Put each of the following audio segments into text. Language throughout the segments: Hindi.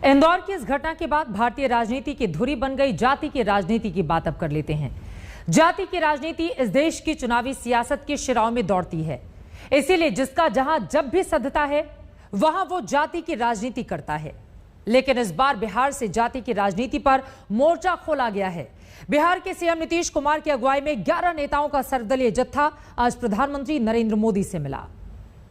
इंदौर की इस घटना के बाद भारतीय राजनीति की धुरी बन गई जाति की राजनीति की बात अब कर लेते हैं। जाति की राजनीति इस देश की चुनावी सियासत के शिराओं में दौड़ती है, इसीलिए जिसका जहां जब भी सद्धता है वहां वो जाति की राजनीति करता है। लेकिन इस बार बिहार से जाति की राजनीति पर मोर्चा खोला गया है। बिहार के सीएम नीतीश कुमार की अगुवाई में 11 नेताओं का सर्वदलीय जत्था आज प्रधानमंत्री नरेंद्र मोदी से मिला।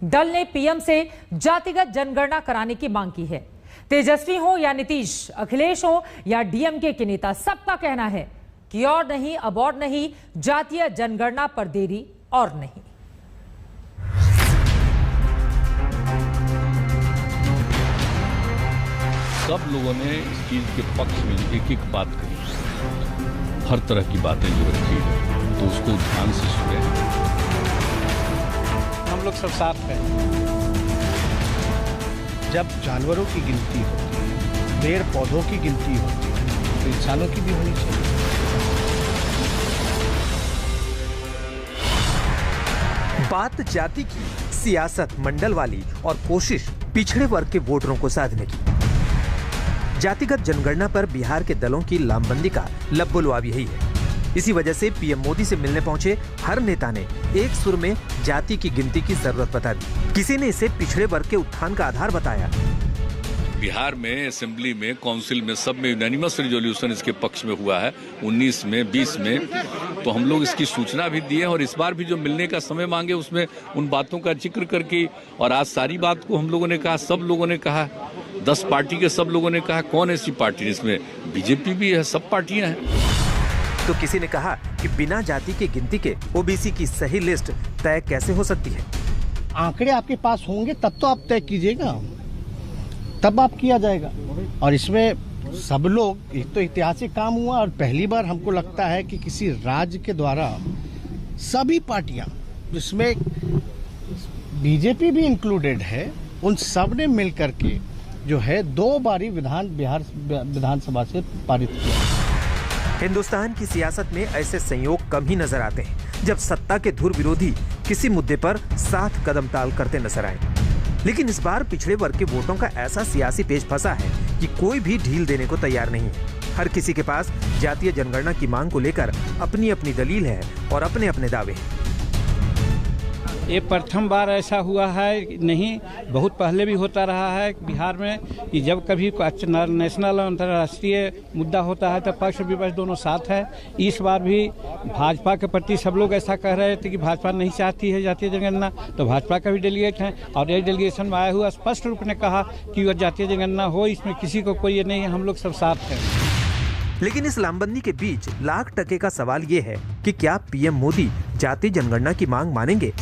दल ने पीएम से जातिगत जनगणना कराने की मांग की है। तेजस्वी हो या नीतीश, अखिलेश हो या डीएमके के नेता, सबका कहना है कि और नहीं अब और नहीं, जातीय जनगणना पर देरी और नहीं। सब लोगों ने इस चीज के पक्ष में एक एक बात कही, हर तरह की बातें जो रखी है, तो उसको ध्यान से सुने। हम लोग सब साथ हैं। जब जानवरों की गिनती होती है, पेड़ पौधों की गिनती होती है, तो इंसानों की भी होनी चाहिए। बात जाति की, सियासत मंडल वाली और कोशिश पिछड़े वर्ग के वोटरों को साधने की। जातिगत जनगणना पर बिहार के दलों की लामबंदी का लब्बो-लुआब यही है। इसी वजह से पीएम मोदी से मिलने पहुंचे हर नेता ने एक सुर में जाति की गिनती की जरूरत बता दी। किसी ने इसे पिछड़े वर्ग के उत्थान का आधार बताया। बिहार में असेंबली में, काउंसिल में, सब में यूनानिमस रिजोल्यूशन इसके पक्ष में हुआ है, 19 में, 20 में। तो हम लोग इसकी सूचना भी दिए और इस बार भी जो मिलने का समय मांगे उसमें उन बातों का जिक्र करके, और आज सारी बात को हम लोगों ने कहा, सब लोगों ने कहा, 10 पार्टी के सब लोगों ने कहा। कौन ऐसी पार्टी, इसमें बीजेपी भी है, सब पार्टियां हैं। तो किसी ने कहा कि बिना जाति की गिनती के ओबीसी की सही लिस्ट तय कैसे हो सकती है। आंकड़े आपके पास होंगे तब तो आप तय कीजिएगा, तब आप किया जाएगा। और इसमें सब लोग, एक तो ऐतिहासिक काम हुआ और पहली बार हमको लगता है कि किसी राज्य के द्वारा सभी पार्टियां, जिसमें बीजेपी भी इंक्लूडेड है, उन सब ने मिल करके जो है 2 बारी बिहार विधानसभा से पारित किया। हिंदुस्तान की सियासत में ऐसे संयोग कम ही नजर आते हैं जब सत्ता के धुर विरोधी किसी मुद्दे पर साथ कदम ताल करते नजर आए। लेकिन इस बार पिछड़े वर्ग के वोटों का ऐसा सियासी पेच फंसा है कि कोई भी ढील देने को तैयार नहीं है। हर किसी के पास जातीय जनगणना की मांग को लेकर अपनी अपनी दलील है और अपने अपने दावे हैं। ये प्रथम बार ऐसा हुआ है, नहीं बहुत पहले भी होता रहा है बिहार में कि जब कभी नेशनल और अंतर्राष्ट्रीय मुद्दा होता है तब पक्ष विपक्ष दोनों साथ है। इस बार भी भाजपा के प्रति सब लोग ऐसा कह रहे थे कि भाजपा नहीं चाहती है जातीय जनगणना, तो भाजपा का भी डेलीगेट है और एक डेलीगेशन में आया हुआ स्पष्ट रूप ने कहा कि वह जातीय जनगणना हो, इसमें किसी को कोई ये नहीं है, हम लोग सब साथ हैं। लेकिन इस लामबंदी के बीच लाख टके का सवाल ये है कि क्या पीएम मोदी जातीय जनगणना की मांग मानेंगे।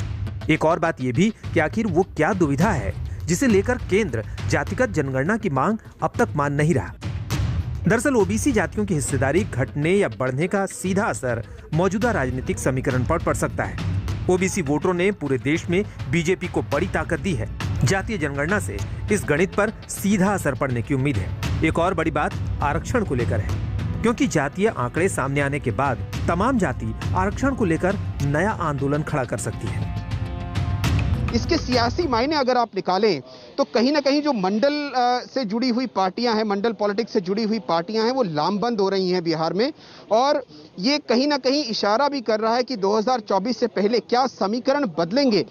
एक और बात यह भी कि आखिर वो क्या दुविधा है जिसे लेकर केंद्र जातिगत जनगणना की मांग अब तक मान नहीं रहा। दरअसल ओबीसी जातियों की हिस्सेदारी घटने या बढ़ने का सीधा असर मौजूदा राजनीतिक समीकरण पर पड़ सकता है। ओबीसी वोटरों ने पूरे देश में बीजेपी को बड़ी ताकत दी है। जातीय जनगणना से इस गणित पर सीधा असर पड़ने की उम्मीद है। एक और बड़ी बात आरक्षण को लेकर है, क्योंकि जातीय आंकड़े सामने आने के बाद तमाम जाति आरक्षण को लेकर नया आंदोलन खड़ा कर सकती है। इसके सियासी मायने अगर आप निकालें तो कहीं ना कहीं जो मंडल से जुड़ी हुई पार्टियां हैं, मंडल पॉलिटिक्स से जुड़ी हुई पार्टियां हैं, वो लामबंद हो रही हैं बिहार में। और ये कहीं ना कहीं इशारा भी कर रहा है कि 2024 से पहले क्या समीकरण बदलेंगे।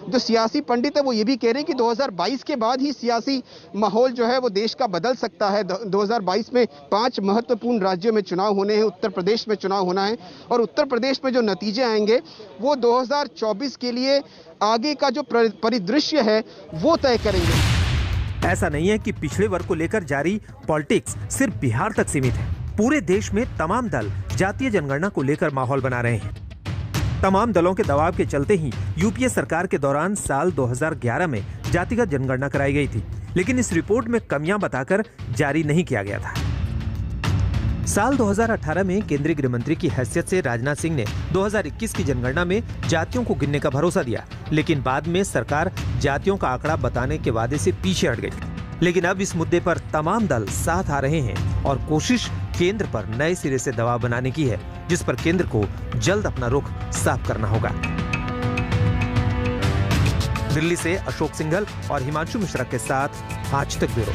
जो सियासी पंडित है वो ये भी कह रहे हैं कि 2022 के बाद ही सियासी माहौल जो है वो देश का बदल सकता है। 2022 में 5 महत्वपूर्ण राज्यों में चुनाव होने हैं, उत्तर प्रदेश में चुनाव होना है और उत्तर प्रदेश में जो नतीजे आएंगे वो 2024 के लिए आगे का जो परिदृश्य है वो तय करेंगे। ऐसा नहीं है कि पिछड़े वर्ग को लेकर जारी पॉलिटिक्स सिर्फ बिहार तक सीमित है। पूरे देश में तमाम दल जातीय जनगणना को लेकर माहौल बना रहे हैं। तमाम दलों के दबाव के चलते ही यूपीए सरकार के दौरान साल 2011 में जातिगत जनगणना कराई गई थी, लेकिन इस रिपोर्ट में कमियां बताकर जारी नहीं किया गया था। साल 2018 में केंद्रीय गृह मंत्री की हैसियत से राजनाथ सिंह ने 2021 की जनगणना में जातियों को गिनने का भरोसा दिया, लेकिन बाद में सरकार जातियों का आंकड़ा बताने के वादे से पीछे हट गई। लेकिन अब इस मुद्दे पर तमाम दल साथ आ रहे हैं और कोशिश केंद्र पर नए सिरे से दबाव बनाने की है, जिस पर केंद्र को जल्द अपना रुख साफ करना होगा। दिल्ली से अशोक सिंघल और हिमांशु मिश्रा के साथ आज तक ब्यूरो।